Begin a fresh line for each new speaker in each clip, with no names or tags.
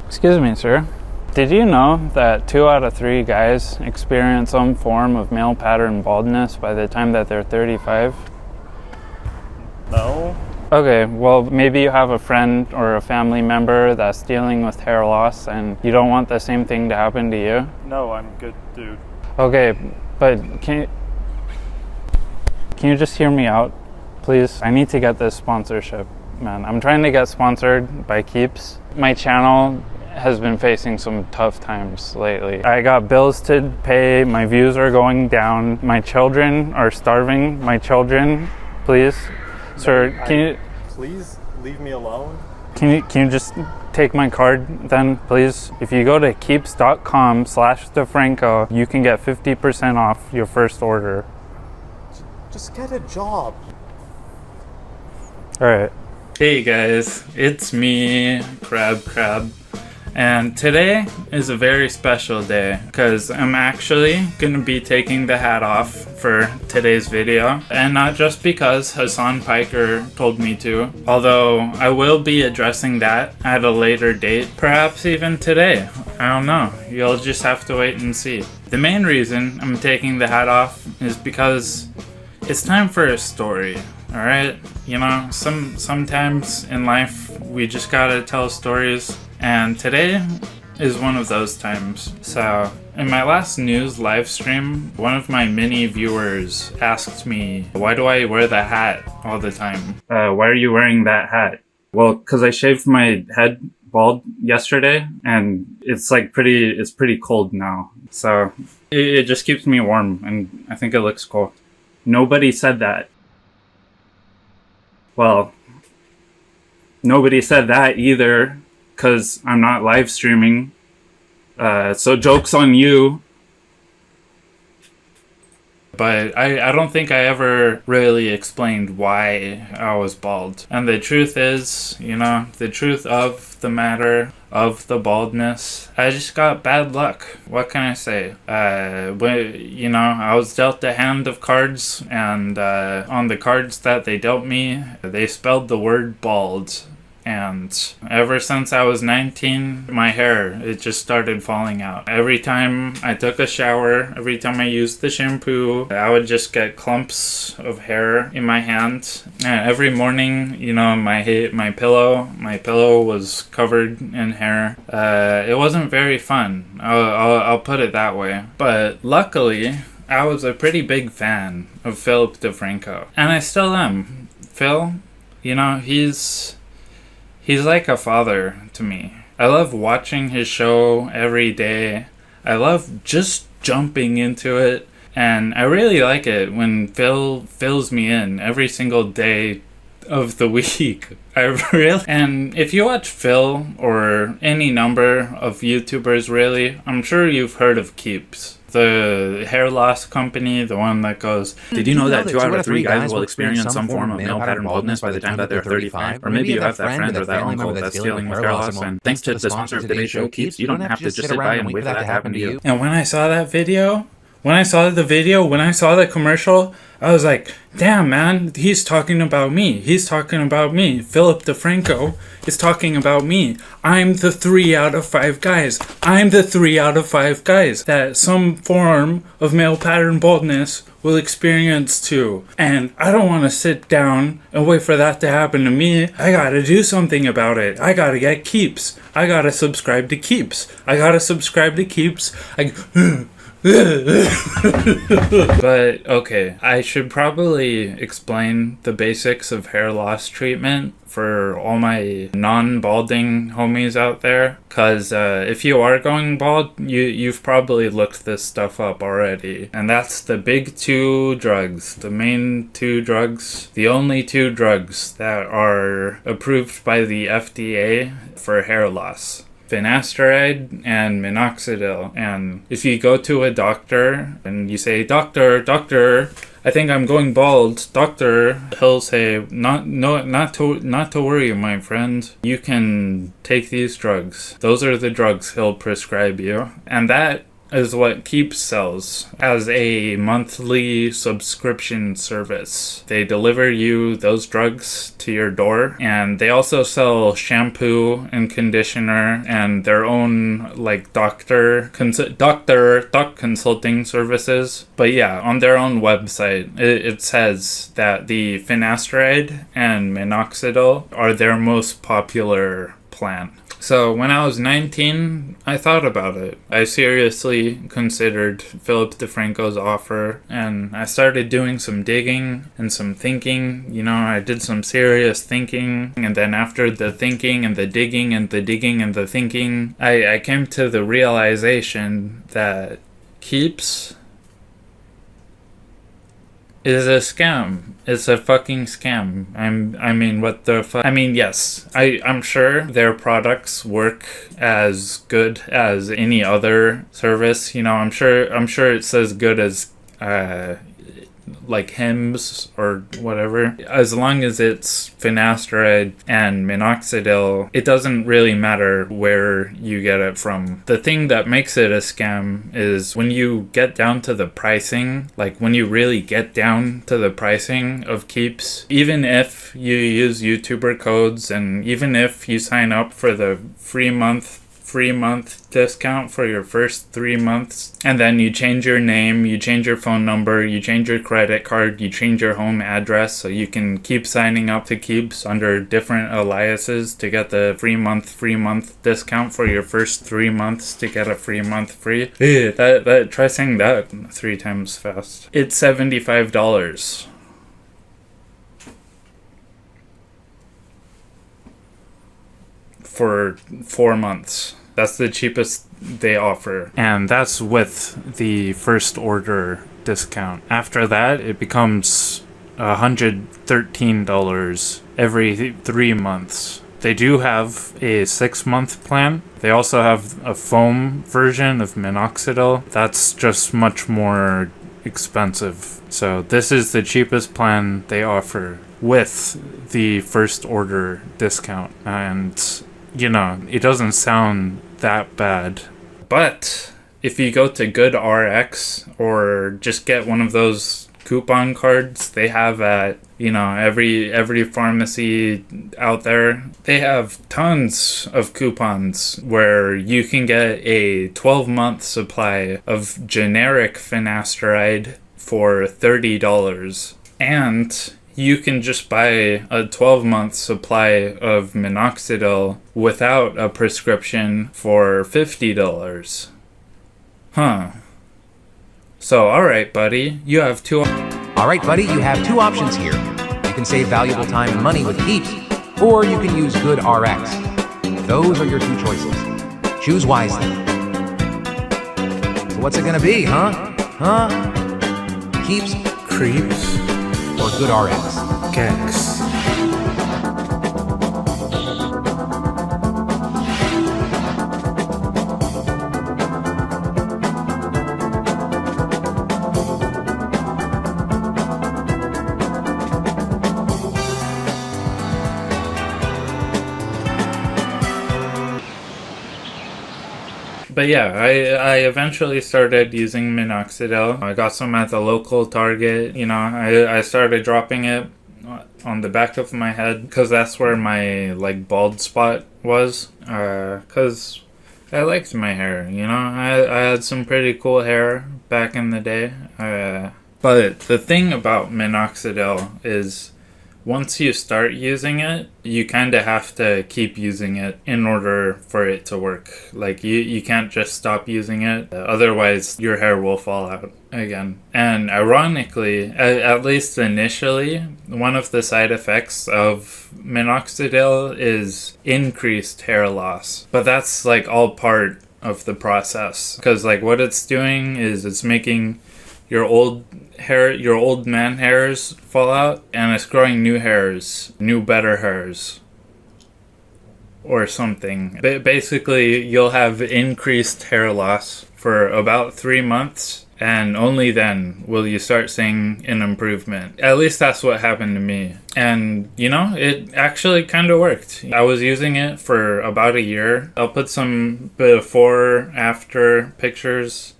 Excuse me, sir. Did you know that 2 out of 3 guys experience some form of male pattern baldness by the time that they're 35?
No.
Okay, well, maybe you have a friend or a family member that's dealing with hair loss and you don't want the same thing to happen to you?
No, I'm good, dude.
Okay, but can you just hear me out, please? I need to get this sponsorship, man. I'm trying to get sponsored by Keeps. My channel has been facing some tough times lately. I got bills to pay, my views are going down, my children are starving. My children, please, sir, can you
please leave me alone?
Can you just take my card then, please? If you go to keeps.com/Defranco, you can get 50% off your first order.
Just get a job.
All right. Hey guys, it's me, Crab. And today is a very special day because I'm actually gonna be taking the hat off for today's video. And not just because Hassan Piker told me to, although I will be addressing that at a later date, perhaps even today. I don't know, you'll just have to wait and see. The main reason I'm taking the hat off is because it's time for a story, alright? You know, sometimes in life we just gotta tell stories. And today is one of those times. So, in my last news live stream, one of my many viewers asked me, why do I wear the hat all the time? Why are you wearing that hat? Well, because I shaved my head bald yesterday, and it's pretty cold now. So, it just keeps me warm, and I think it looks cool. Nobody said that. Well, nobody said that either. Because I'm not live streaming. So joke's on you. But I don't think I ever really explained why I was bald. And the truth is, you know, the truth of the matter, of the baldness, I just got bad luck. What can I say? You know, I was dealt a hand of cards, and on the cards that they dealt me, they spelled the word bald. And ever since I was 19, my hair, it just started falling out. Every time I took a shower, every time I used the shampoo, I would just get clumps of hair in my hand. And every morning, you know, my pillow was covered in hair. It wasn't very fun. I'll put it that way. But luckily, I was a pretty big fan of Philip Defranco. And I still am. Phil, you know, he's like a father to me. I love watching his show every day. I love just jumping into it. And I really like it when Phil fills me in every single day of the week. And if you watch Phil or any number of YouTubers really, I'm sure you've heard of Keeps. The hair loss company, the one that goes, did you know that 2 out of 3 guys will experience some form of male pattern baldness by the time that they're 35? Or maybe you have that friend or that uncle that's dealing with hair loss, and thanks to the sponsor of today's show, Keeps, you don't have to just sit by and wait for that to happen to you. And when I saw that video, when I saw the commercial, I was like, damn, man, he's talking about me. He's talking about me. Philip Defranco is talking about me. I'm the 3 out of 5 guys. I'm the 3 out of 5 guys that some form of male pattern baldness will experience too. And I don't want to sit down and wait for that to happen to me. I gotta do something about it. I gotta get Keeps. I gotta subscribe to Keeps. But okay, I should probably explain the basics of hair loss treatment for all my non-balding homies out there, because if you are going bald, you've probably looked this stuff up already, and that's the big 2 drugs, the main 2 drugs, the only 2 drugs that are approved by the FDA for hair loss. Finasteride and Minoxidil. And if you go to a doctor and you say, doctor, I think I'm going bald, doctor, he'll say, not to worry, my friend. You can take these drugs. Those are the drugs he'll prescribe you. And that is what Keeps sells as a monthly subscription service. They deliver you those drugs to your door, and they also sell shampoo and conditioner and their own like doctor consulting services. But yeah, on their own website, it says that the Finasteride and Minoxidil are their most popular plan. So when I was 19, I thought about it. I seriously considered Philip Defranco's offer, and I started doing some digging and some thinking. You know, I did some serious thinking, and then after the thinking and the digging and the digging and the thinking, I came to the realization that Keeps is a scam. It's a fucking scam. I mean, what the fuck? I mean, yes, I'm sure their products work as good as any other service. You know, I'm sure it's as good as like Hims or whatever. As long as it's Finasteride and Minoxidil, it doesn't really matter where you get it from. The thing that makes it a scam is when you get down to the pricing, like when you really get down to the pricing of Keeps, even if you use YouTuber codes and even if you sign up for the free month discount for your first 3 months, and then you change your name, you change your phone number, you change your credit card, you change your home address so you can keep signing up to Keeps under different aliases to get the free month discount for your first 3 months to get a free month free. Try saying that 3 times fast. It's $75 for 4 months. That's the cheapest they offer. And that's with the first order discount. After that, it becomes $113 every 3 months. They do have a 6-month plan. They also have a foam version of Minoxidil. That's just much more expensive. So this is the cheapest plan they offer with the first order discount. And you know, it doesn't sound that bad. But if you go to GoodRx or just get one of those coupon cards they have at, you know, every pharmacy out there, they have tons of coupons where you can get a 12-month supply of generic Finasteride for $30. And you can just buy a 12-month supply of Minoxidil without a prescription for $50. Huh. So, alright, buddy, you have two...
Alright, buddy, you have 2 options here. You can save valuable time and money with Keeps, or you can use GoodRx. Those are your 2 choices. Choose wisely. So what's it gonna be, huh? Keeps,
Creeps,
or GoodRx?
Gex. But yeah, I eventually started using Minoxidil. I got some at the local Target. You know, I started dropping it on the back of my head because that's where my like bald spot was. Because I liked my hair. You know, I had some pretty cool hair back in the day. But the thing about Minoxidil is, once you start using it, you kind of have to keep using it in order for it to work. Like, you can't just stop using it, otherwise your hair will fall out again. And ironically, at least initially, one of the side effects of Minoxidil is increased hair loss. But that's like all part of the process. Because like what it's doing is it's making your old man hairs fall out, and it's growing new hairs, new better hairs, or something. Basically, you'll have increased hair loss for about 3 months, and only then will you start seeing an improvement. At least that's what happened to me. And, you know, it actually kind of worked. I was using it for about a year. I'll put some before, after pictures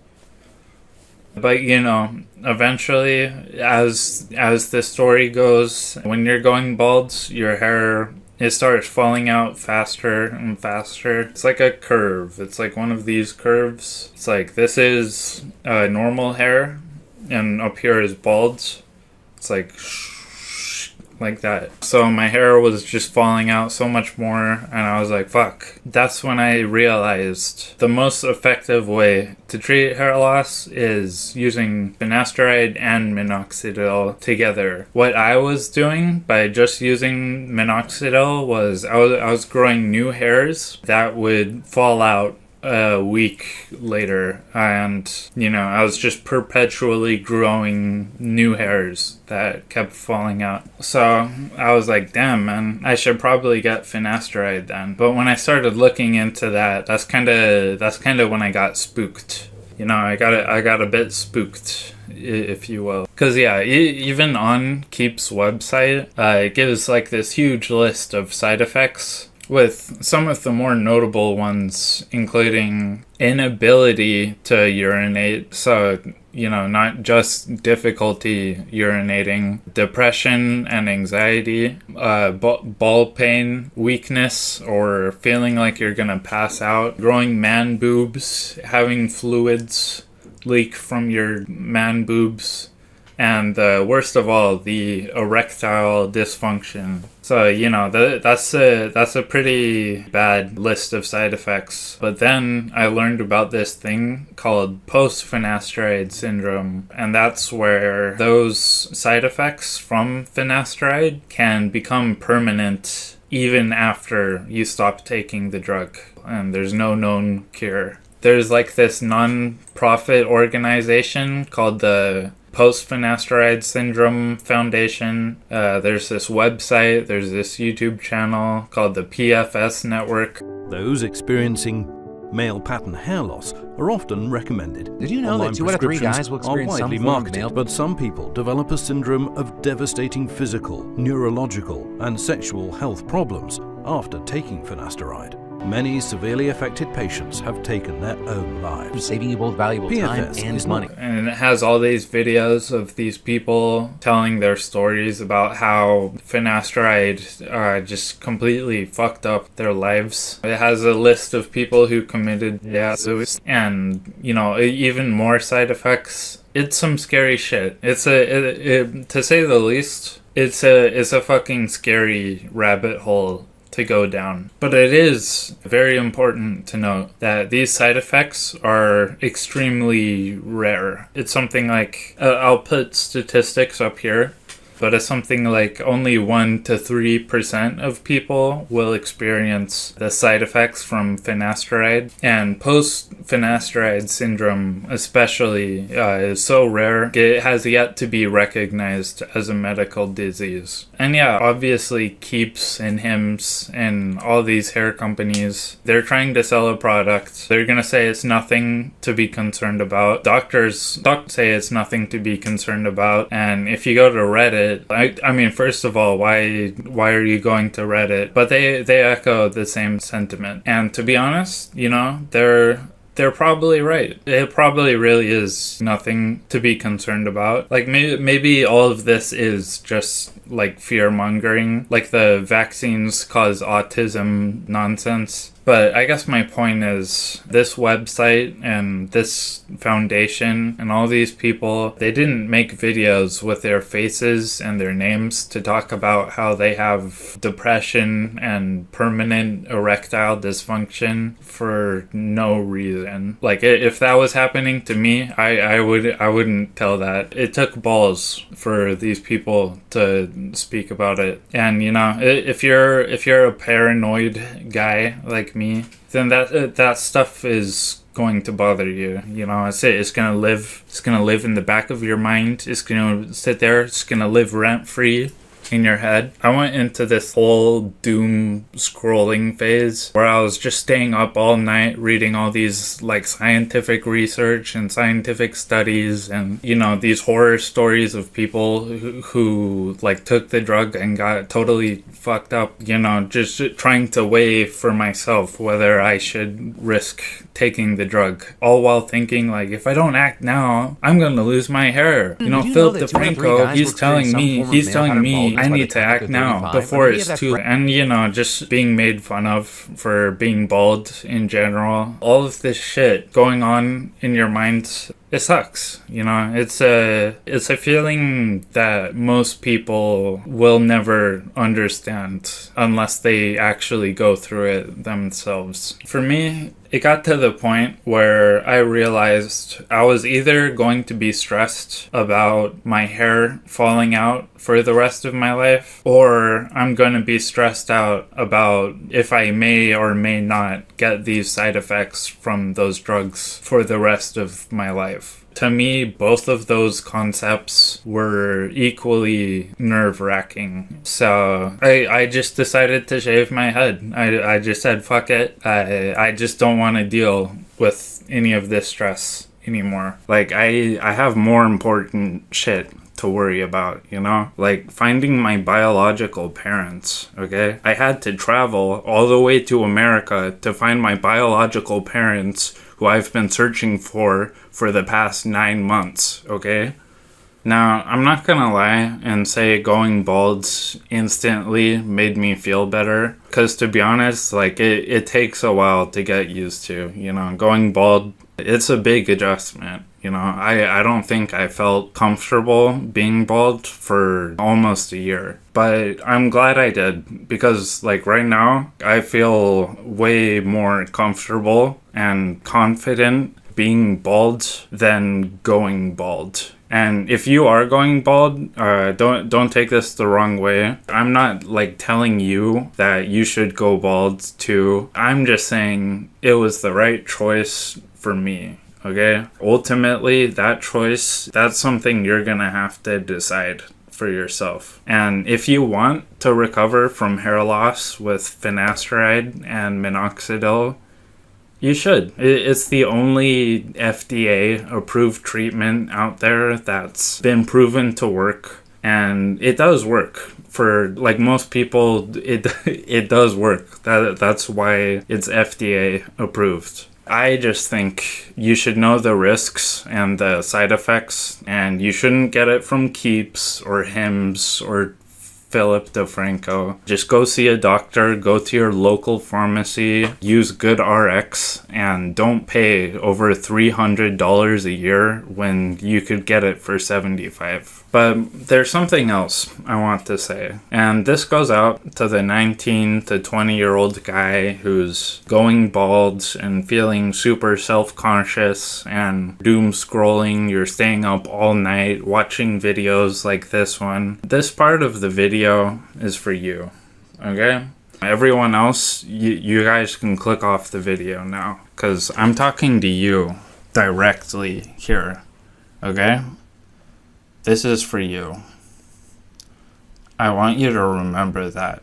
But eventually, as the story goes, when you're going bald, your hair, it starts falling out faster and faster. It's like a curve. It's like one of these curves. It's like, this is normal hair, and up here is bald. It's like that. So my hair was just falling out so much more, and I was like, fuck. That's when I realized the most effective way to treat hair loss is using finasteride and minoxidil together. What I was doing by just using minoxidil was I was growing new hairs that would fall out a week later, and I was just perpetually growing new hairs that kept falling out. So I was like, damn, man, I should probably get finasteride then. But when I started looking into that, that's kind of when I got spooked. I got a bit spooked, if you will. Because, yeah, even on Keep's website, it gives like this huge list of side effects, with some of the more notable ones including inability to urinate. So, not just difficulty urinating, depression and anxiety, ball pain, weakness or feeling like you're gonna pass out, growing man boobs, having fluids leak from your man boobs, and worst of all, the erectile dysfunction. So, that's a pretty bad list of side effects. But then I learned about this thing called post-finasteride syndrome, and that's where those side effects from finasteride can become permanent even after you stop taking the drug, and there's no known cure. There's like this non-profit organization called the Post-Finasteride Syndrome Foundation. There's this website, there's this YouTube channel called the PFS Network.
Those experiencing male pattern hair loss are often recommended.
Did you know that 2 out of 3 guys will experience some form of male?
But some people develop a syndrome of devastating physical, neurological, and sexual health problems after taking finasteride. Many severely affected patients have taken their own lives,
saving you both valuable time and money.
And it has all these videos of these people telling their stories about how finasteride just completely fucked up their lives. It has a list of people who committed suicide, and even more side effects. It's some scary shit. It's to say the least. It's a fucking scary rabbit hole to go down. But it is very important to note that these side effects are extremely rare. It's something like, I'll put statistics up here, but it's something like only 1 to 3% of people will experience the side effects from finasteride. And post-finasteride syndrome especially is so rare, it has yet to be recognized as a medical disease. And yeah, obviously Keeps and Hims and all these hair companies, they're trying to sell a product. They're gonna say it's nothing to be concerned about. Doctors say it's nothing to be concerned about. And if you go to Reddit, I mean, first of all, why are you going to Reddit? But they echo the same sentiment. And to be honest, they're probably right. It probably really is nothing to be concerned about. Like, maybe all of this is just like fear mongering, like the vaccines cause autism nonsense. But I guess my point is, this website and this foundation and all these people, they didn't make videos with their faces and their names to talk about how they have depression and permanent erectile dysfunction for no reason. Like, if that was happening to me, I wouldn't tell that. It took balls for these people to speak about it. And if you're a paranoid guy like me, then that stuff is going to bother you. It's gonna live in the back of your mind. It's gonna sit there. It's gonna live rent free. in your head. I went into this whole doom scrolling phase where I was just staying up all night reading all these like scientific research and scientific studies and, you know, these horror stories of people who like took the drug and got totally fucked up, you know, just trying to weigh for myself whether I should risk taking the drug, all while thinking like, if I don't act now, I'm gonna lose my hair. You know, Philip Defranco, he's telling me I need to act now before it's too late. And, you know, just being made fun of for being bald in general, all of this shit going on in your mind, it sucks. You know, it's a feeling that most people will never understand unless they actually go through it themselves. For me, it got to the point where I realized I was either going to be stressed about my hair falling out for the rest of my life, or I'm going to be stressed out about if I may or may not get these side effects from those drugs for the rest of my life. To me, both of those concepts were equally nerve-wracking. So I just decided to shave my head. I just said, fuck it. I just don't want to deal with any of this stress anymore. Like, I have more important shit to worry about, you know? Like, finding my biological parents, okay? I had to travel all the way to America to find my biological parents who I've been searching for the past 9 months, okay? Now, I'm not gonna lie and say going bald instantly made me feel better, because to be honest, like, it takes a while to get used to, you know? Going bald, it's a big adjustment, you know? I don't think I felt comfortable being bald for almost a year. But I'm glad I did, because like right now, I feel way more comfortable and confident being bald than going bald. And if you are going bald, don't take this the wrong way. I'm not like telling you that you should go bald too. I'm just saying it was the right choice for me. Okay? Ultimately, that choice, that's something you're gonna have to decide for yourself. And if you want to recover from hair loss with Finasteride and Minoxidil, you should. It's the only FDA approved treatment out there that's been proven to work, and it does work. For like most people, it does work. That's why it's FDA approved. I just think you should know the risks and the side effects, and you shouldn't get it from Keeps or Hims or Philip Defranco. Just go see a doctor, go to your local pharmacy, use GoodRx, and don't pay over $300 a year when you could get it for $75. But there's something else I want to say, and this goes out to the 19 to 20-year-old guy who's going bald and feeling super self-conscious and doom scrolling. You're staying up all night watching videos like this one. This part of the video is for you, okay? Everyone else, you guys can click off the video now, because I'm talking to you directly here, okay? This is for you. I want you to remember that.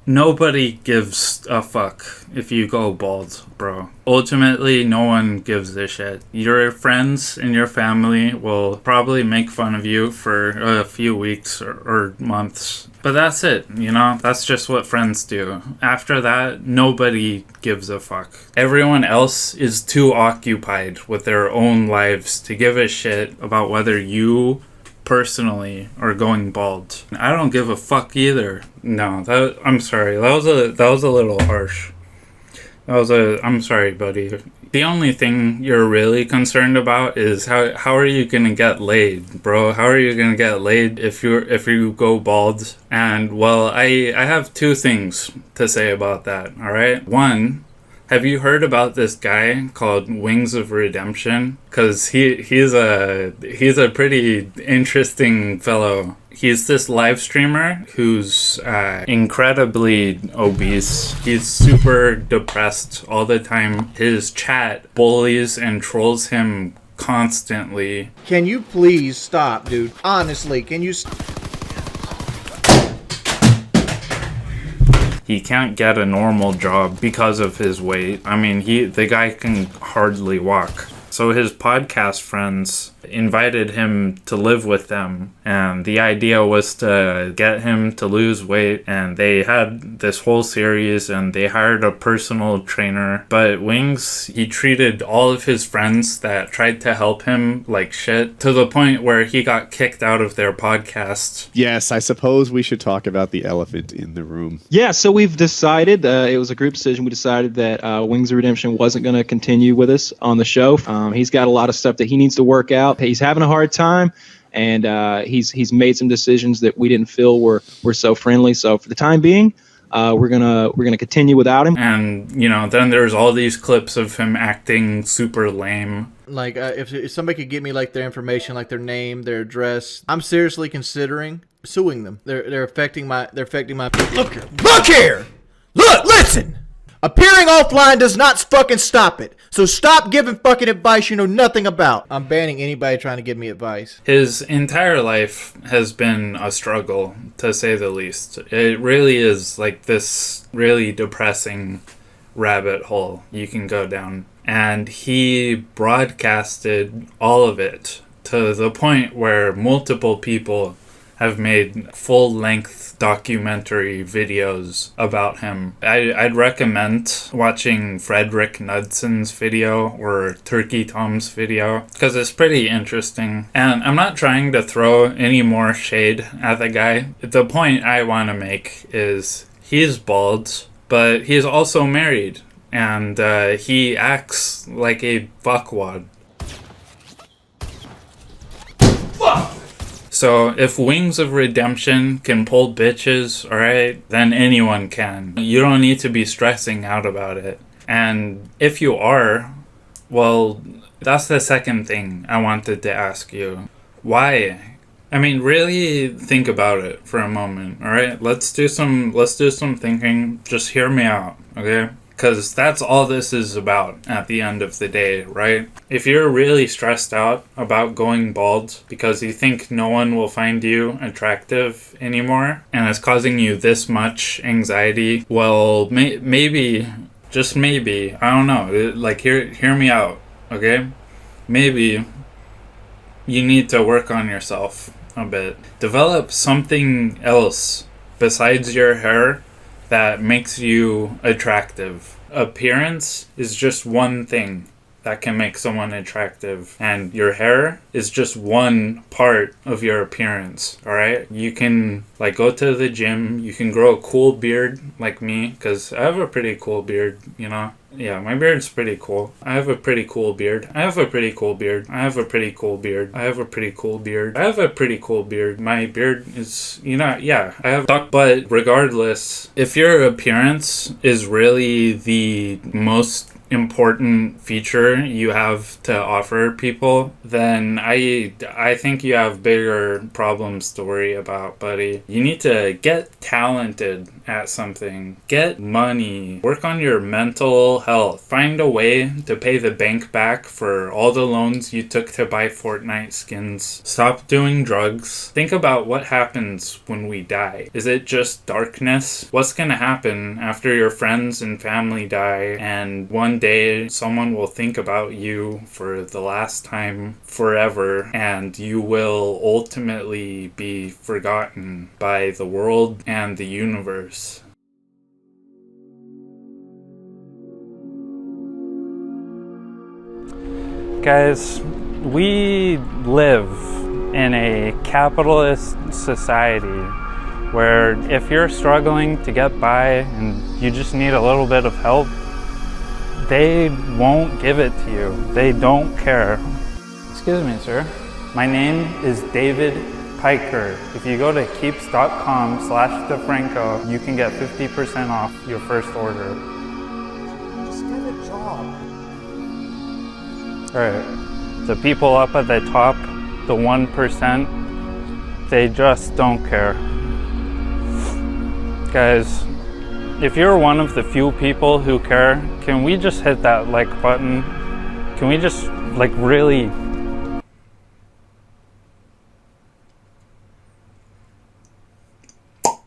Nobody gives a fuck if you go bald, bro. Ultimately, no one gives a shit. Your friends and your family will probably make fun of you for a few weeks or months. But that's it, you know? That's just what friends do. After that, nobody gives a fuck. Everyone else is too occupied with their own lives to give a shit about whether you personally are going bald. I don't give a fuck either. No, I'm sorry. That was a little harsh. I'm sorry, buddy. The only thing you're really concerned about is how are you gonna get laid, bro? How are you gonna get laid if you go bald? And well, I have two things to say about that. All right, one. Have you heard about this guy called Wings of Redemption? Because he's a pretty interesting fellow. He's this live streamer who's incredibly obese. He's super depressed all the time. His chat bullies and trolls him constantly.
Can you please stop, dude? Honestly, can you...
he can't get a normal job because of his weight. I mean, the guy can hardly walk. So his podcast friends invited him to live with them, and the idea was to get him to lose weight, and they had this whole series, and they hired a personal trainer. But Wings, he treated all of his friends that tried to help him like shit, to the point where he got kicked out of their podcast.
Yes, I suppose we should talk about the elephant in the room.
Yeah, so we've decided, it was a group decision, we decided that Wings of Redemption wasn't going to continue with us on the show. He's got a lot of stuff that he needs to work out. He's having a hard time, and he's made some decisions that we didn't feel were so friendly. So for the time being, we're gonna continue without him.
And then there's all these clips of him acting super lame.
Like if somebody could get me like their information, like their name, their address, I'm seriously considering suing them. They're affecting my look here. Listen. Appearing offline does not fucking stop it. So stop giving fucking advice you know nothing about. I'm banning anybody trying to give me advice.
His entire life has been a struggle, to say the least. It really is like this really depressing rabbit hole you can go down. And he broadcasted all of it to the point where multiple people have made full-length documentary videos about him. I'd recommend watching Frederick Nudson's video or Turkey Tom's video, because it's pretty interesting. And I'm not trying to throw any more shade at the guy. The point I want to make is he's bald, but he's also married, and he acts like a fuckwad. Fuck! So if Wings of Redemption can pull bitches, alright, then anyone can. You don't need to be stressing out about it. And if you are, well, that's the second thing I wanted to ask you. Why? I mean, really think about it for a moment, alright? Let's do some thinking. Just hear me out, okay? Because that's all this is about at the end of the day, right? If you're really stressed out about going bald because you think no one will find you attractive anymore, and it's causing you this much anxiety, well, maybe, just maybe, I don't know, like, hear me out, okay? Maybe you need to work on yourself a bit. Develop something else besides your hair that makes you attractive. Appearance is just one thing that can make someone attractive, and your hair is just one part of your appearance, alright? You can like go to the gym, you can grow a cool beard like me, because I have a pretty cool beard, you know? Yeah, my beard's pretty cool. I have a pretty cool beard. I have a pretty cool beard. I have a pretty cool beard. I have a pretty cool beard. I have a pretty cool beard. My beard is, yeah, I have duck. But regardless, if your appearance is really the most important feature you have to offer people, then I think you have bigger problems to worry about, buddy. You need to get talented at something, get money, work on your mental health, find a way to pay the bank back for all the loans you took to buy Fortnite skins. Stop doing drugs. Think about what happens when we die. Is it just darkness? What's gonna happen after your friends and family die, and one day someone will think about you for the last time forever, and you will ultimately be forgotten by the world and the universe? Guys, we live in a capitalist society where if you're struggling to get by and you just need a little bit of help, they won't give it to you. They don't care. Excuse me, sir. My name is David Piker. If you go to keeps.com/Defranco, you can get 50% off your first order.
Just get a job.
Alright, the people up at the top, the 1%, they just don't care. Guys, if you're one of the few people who care, can we just hit that like button? Can we just like really